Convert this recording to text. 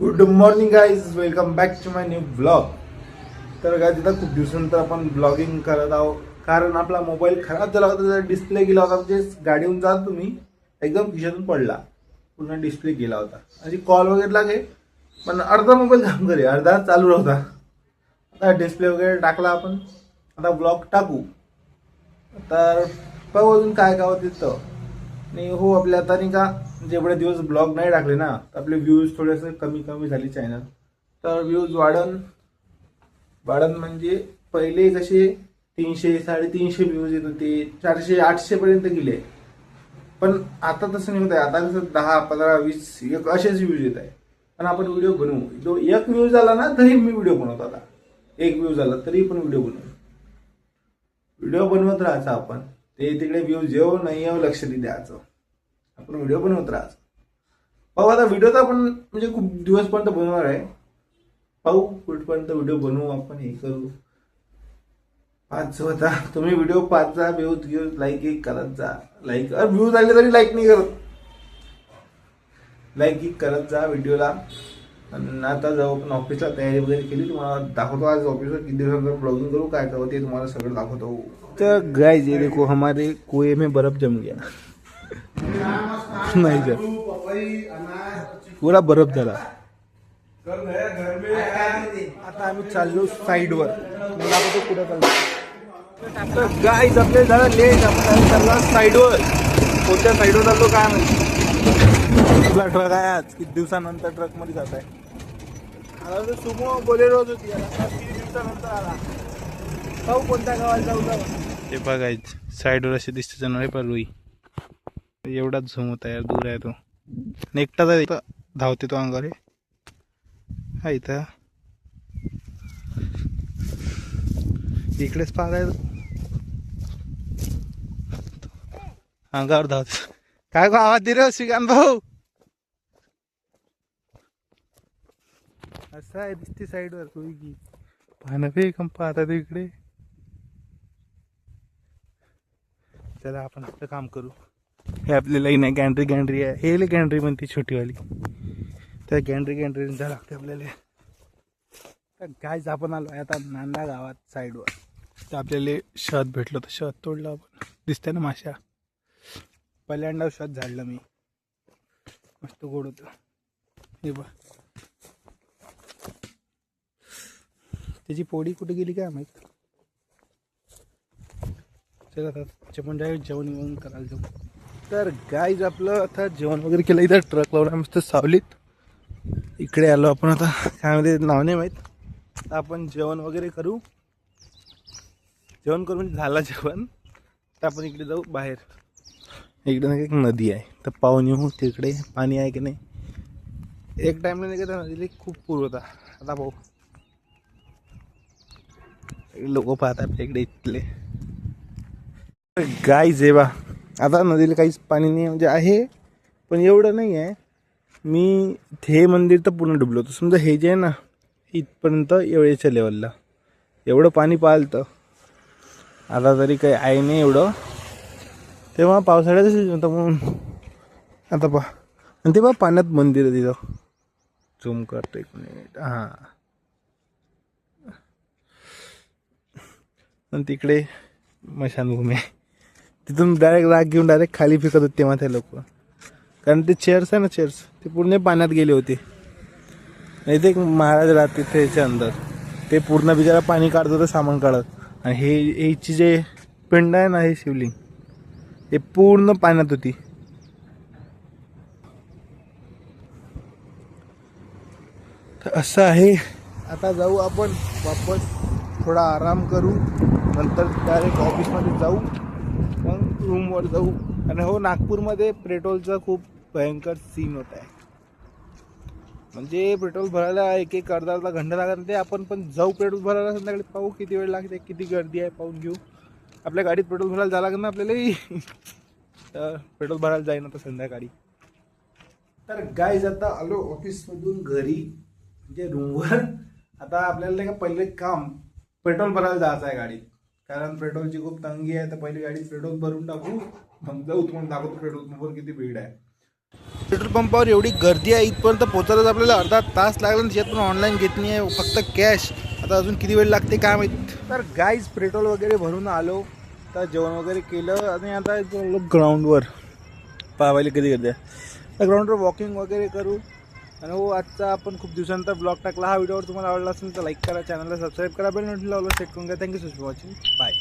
Good morning guys, welcome back to my new blog. तर काय तिथं खूप दिवसानंतर आपण ब्लॉगिंग करत आहोत, कारण आपला मोबाईल खराब झाला होता. त्याचा डिस्प्ले गेला होता. म्हणजे गाडीहून जात तुम्ही एकदम खिशातून पडला, पुन्हा डिस्प्ले गेला होता. आणि कॉल वगैरे लागे, पण अर्धा मोबाईल काम करे, अर्धा चालू होता. आता डिस्प्ले वगैरे टाकला आपण, आता ब्लॉग टाकू. तर पाहू अजून काय काय होतं तिथं. नाही हो, आपल्या आता नाही का जेवढे दिवस ब्लॉग नाही टाकले ना, तर आपले व्ह्यूज थोडेसे कमी कमी झाले चॅनल. तर व्ह्यूज वाढन वाढन म्हणजे पहिले कसे 300-350 व्ह्यूज येत होते, 400-800 पर्यंत गेले. पण आता तसं नाही होत आहे. आता कसं 10-15-20 एक असेच व्ह्यूज येत आहे. पण आपण व्हिडिओ बनवू, एक व्ह्यूज आला ना तरी मी व्हिडिओ बनवतो. आता एक व्ह्यूज आला तरी पण व्हिडिओ बनवत राहायचं आपण. ते तिकडे व्ह्यूज येऊ नाही येऊ लक्ष द्यायचं, आपण व्हिडिओ बनवत राहायचं. पाहू आता व्हिडिओ तर आपण म्हणजे खूप दिवसपर्यंत बनवणार आहे. पाहू कुठपर्यंत व्हिडिओ बनवू आपण, हे करू. पाच होता तुम्ही व्हिडिओ पाच जा, व्ह्यूज लाईक एक करत जा. लाईक व्ह्यूज आले तरी लाईक नाही करत, लाईक एक करत जा व्हिडिओला. आणि आता जाऊ आपण ऑफिसला, तयारी वगैरे केली. तुम्हाला दाखवतो आज ऑफिसला किती दिवसानंतर ब्लॉगिंग करू, काय करू ते तुम्हाला सगळं दाखवतो. तर गाइस ये देखो, हमारे कुएं में बर्फ जम गया. नाही सर, पुरा बर्फ झाला. आता आम्ही चाललो साईडवर, मला दाखवतो कुठं चाललो. तर गाइस आपले झालं लेट, आपण चाललो साईडवर. कोणत्या साईडवर चाललो काय माहिती. आपला ट्रक आहे आज, किती दिवसानंतर ट्रक मध्ये जात आहे. आता तर सुमो बोलेरो होती, किती दिवसानंतर आला. पाहू कोणत्या गावाला जाऊ जाऊ. हे बघायचं साईडवर असे दिसते जनावर पण रुई एवढाच झूम होता यार, दूर आहे तो. एकटाच आहे, धावते तो अंगावर. हा इथं इकडेच पाहत आहे, अंगावर धावते. काय आवाज दे रे श्रीकांत भाऊ. असं आहे दिसते साईडवर रुई की पाहणं पे कम पाहता तो इकडे. चला आपण आपलं काम करू. हे आपली लाईन आहे, गॅन्ट्री आहे. हे गॅन्ट्री म्हणते छोटीवाली. त्या गॅन्ट्री जायला लागते आपल्याला. तर गायच आपण आलो आहे आता नांदा गावात साईडवर. तर आपल्याला शहद भेटलं, तर शहद तोडलं आपण. दिसतंय ना माशा. पहिल्यांदा शहद झाडलं मी, मस्त गोड होतं. हे बघ, त्याची पोळी कुठे गेली काय माहीत. चला आता आपण डायरेक्ट जेवण करायला जाऊ. तर गाईज आपलं आता जेवण वगैरे केलं. इथं ट्रक लावला मस्त सावलीत. इकडे आलो आपण आता, काय म्हणते नाव नाही माहीत. आपण जेवण वगैरे करू. जेवण करून झालं जेवण, तर आपण इकडे जाऊ बाहेर. इकडे नाही एक नदी आहे, तर पाहून येऊ तिकडे पाणी आहे की नाही. एक टाइमला नाही का नदीला खूप पूर होता. आता भाऊ लोक पाहतात इकडे इथले. गाईज आहे बा, आता नदीला काहीच पाणी नाही, म्हणजे आहे पण एवढं नाही आहे. मी हे मंदिर तर पूर्ण डुबलो होतं. समजा हे जे आहे ना इथपर्यंत एवढ्याच्या लेवलला एवढं पाणी पाहिलं. आता तरी काही आहे नाही एवढं, तेव्हा पावसाळ्यातच होतं म्हणून. आता पहा, आणि ते बा पाण्यात मंदिर आहे तिथं. झूम करतो एक मिनिट. हां, आणि तिकडे मशानभूमी आहे. तिथून डायरेक्ट राग घेऊन डायरेक्ट खाली फेकत होते तेव्हा ते लोक. कारण ते चेअर्स आहे ना, चेअर्स ते पूर्ण पाण्यात गेले होते. नाही ते एक महाराज राहते त्याच्या अंदर, ते पूर्ण बिचारा पाणी काढत होतं, सामान काढत. आणि हेची जे पिंड आहे ना, हे शिवलिंग, हे पूर्ण पाण्यात होती. तर असं आहे. आता जाऊ आपण वापस, थोडा आराम करू, नंतर डायरेक्ट ऑफिसमध्ये जाऊ, मग रूमवर जाऊ. आणि हो, नागपूरमध्ये पेट्रोलचा खूप भयंकर सीन होत आहे. म्हणजे पेट्रोल भरायला एक अर्धा घंटा लागत ते. आपण पण जाऊ पेट्रोल भरायला संध्याकाळी. पाहू किती वेळ लागते, किती गर्दी आहे पाहून घेऊ. आपल्या गाडीत पेट्रोल भरायला जावं लागेल ना आपल्याला. तर पेट्रोल भरायला जाईन आता संध्याकाळी. तर गाईज आता आलो ऑफिसमधून घरी, म्हणजे रूमवर. आता आपल्याला नाही का पहिले काम पेट्रोल भरायला जायचं आहे गाडीत, कारण पेट्रोलची खूप तंगी आहे. तर पहिले गाडीत पेट्रोल भरून टाकू, मग जाऊ. तुम्हाला दाखवतो पेट्रोल पंपावर किती भीड आहे. पेट्रोल पंपावर एवढी गर्दी आहे, इथपर्यंत पोहोचायलाच आपल्याला अर्धा तास लागला. त्याच्यात पण ऑनलाईन घेत नाही आहे, फक्त कॅश. आता अजून किती वेळ लागते काय माहीत. तर गाईज पेट्रोल वगैरे भरून आलो, तर जेवण वगैरे केलं आणि आता ग्राउंडवर पाहायला कधी गर्दी आहे. तर ग्राउंडवर वॉकिंग वगैरे करू. आणि हो, आजचा आपण खूप दिवसानंतर ब्लॉग टाकला. हा व्हिडिओ तुम्हाला आवडला असेल तर लाईक करा, चॅनलला सबस्क्राईब करा, बेल नोटिफिकेशन लावलं सेट करून घ्या. Thank you so much for watching. Bye.